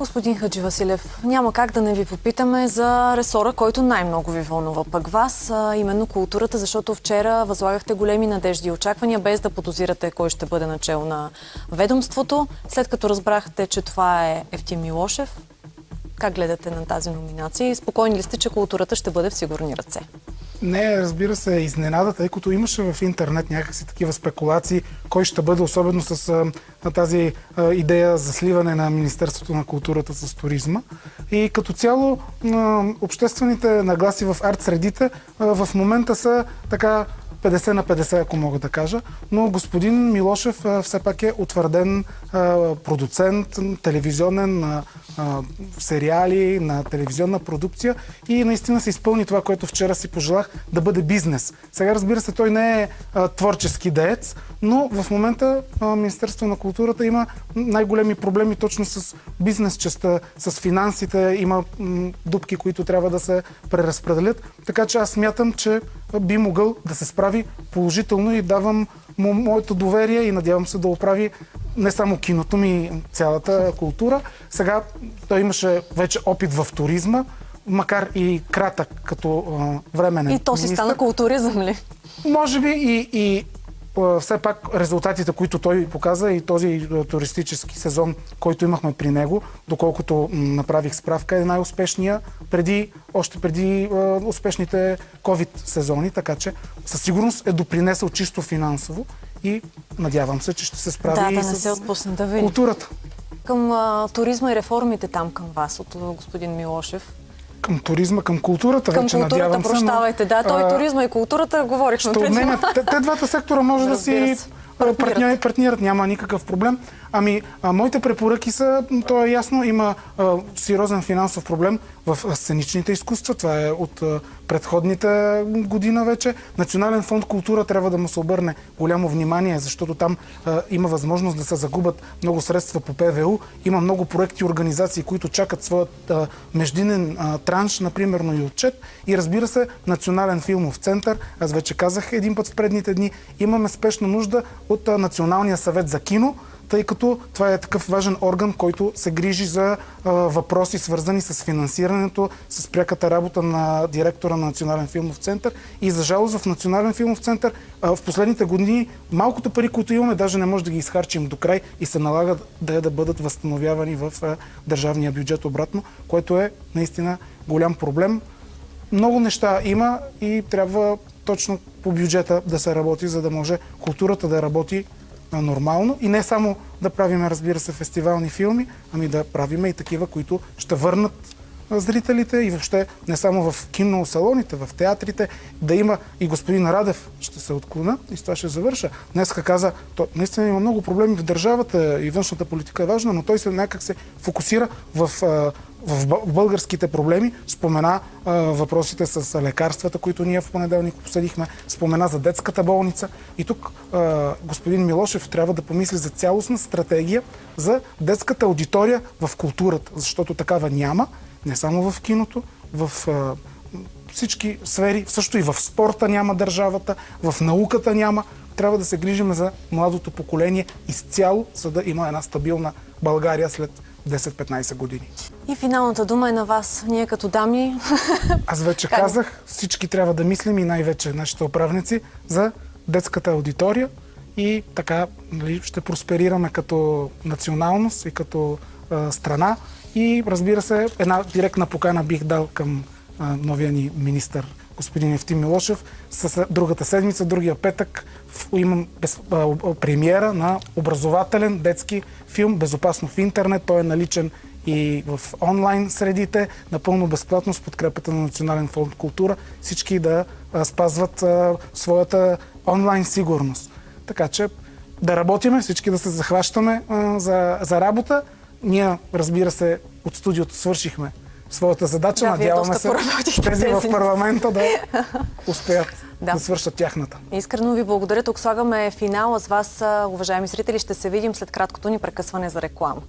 Господин Хадживасилев, няма как да не ви попитаме за ресора, който най-много ви вълнува пък вас, именно културата, защото вчера възлагахте големи надежди и очаквания, без да подозирате кой ще бъде начело на ведомството. След като разбрахте, че това е Евтим Милошев, как гледате на тази номинация и спокойни ли сте, че културата ще бъде в сигурни ръце? Не, разбира се, изненада, тъй като имаше в интернет някакси такива спекулации, кой ще бъде, особено с тази идея за сливане на Министерството на културата с туризма. И като цяло обществените нагласи в арт-средите в момента са така 50 на 50, ако мога да кажа, но господин Милошев все пак е утвърден продуцент, телевизионен, на сериали, на телевизионна продукция и наистина се изпълни това, което вчера си пожелах, да бъде бизнес. Сега, разбира се, той не е творчески деец, но в момента Министерството на културата има най-големи проблеми точно с бизнес частта, с финансите, има дупки, които трябва да се преразпределят. Така че аз смятам, че би могъл да се справи положително и давам му моето доверие и надявам се да оправи не само киното ми, цялата култура. Сега той имаше вече опит в туризма, макар и кратък като временен. И то си стана културизъм ли? Може би и все пак резултатите, които той показа и този туристически сезон, който имахме при него, доколкото направих справка, е най-успешния още преди успешните COVID сезони, така че със сигурност е допринесъл чисто финансово и надявам се, че ще се справи и с културата. Към туризма и реформите там към вас от господин Милошев? Към туризма, към културата вече, надявам се. Прощавайте, да, той туризма и културата говорихме преди. Те двата сектора може да си партнират, няма никакъв проблем. Моите препоръки са, то е ясно, има сериозен финансов проблем в сценичните изкуства. Това е от предходните година вече. Национален фонд култура трябва да му се обърне голямо внимание, защото там има възможност да се загубят много средства по ПВУ. Има много проекти и организации, които чакат своят междинен транш, например, и отчет. И разбира се, Национален филмов център. Аз вече казах един път в предните дни, имаме спешна нужда от Националния съвет за кино, тъй като това е такъв важен орган, който се грижи за въпроси, свързани с финансирането, с пряката работа на директора на Национален филмов център. И за жалост в Национален филмов център в последните години малкото пари, които имаме, даже не може да ги изхарчим до край и се налага да бъдат възстановявани в държавния бюджет обратно, което е наистина голям проблем. Много неща има и трябва точно по бюджета да се работи, за да може културата да работи нормално и не само да правиме, разбира се, фестивални филми, ами да правиме и такива, които ще върнат зрителите и въобще не само в киносалоните, в театрите, да има и господин Радев, ще се отклоня и с това ще завърша. Днеска каза, наистина има много проблеми в държавата и външната политика е важна, но той се някак се фокусира в българските проблеми, спомена въпросите с лекарствата, които ние в понеделник обсъдихме, спомена за детската болница. И тук господин Милошев трябва да помисли за цялостна стратегия за детската аудитория в културата, защото такава няма, не само в киното, в всички сфери, също и в спорта няма държавата, в науката няма. Трябва да се грижим за младото поколение изцяло, за да има една стабилна България след 10-15 години. И финалната дума е на вас. Ние като дами... Аз вече казах, всички трябва да мислим и най-вече нашите управници за детската аудитория и така ще просперираме като националност и като страна. И разбира се, една директна покана бих дал към новия ни министър господин Евтим Милошев. С другата седмица, другия петък, имам премиера на образователен детски филм «Безопасно в интернет». Той е наличен и в онлайн средите, напълно безплатно с подкрепата на Национален фонд култура. Всички да спазват своята онлайн сигурност. Така че да работиме, всички да се захващаме за работа. Ние, разбира се, от студиото свършихме своята задача. Надяваме се тези в парламента да успеят да свършат тяхната. Искрено ви благодаря. Тук слагаме финала с вас, уважаеми зрители. Ще се видим след краткото ни прекъсване за реклама.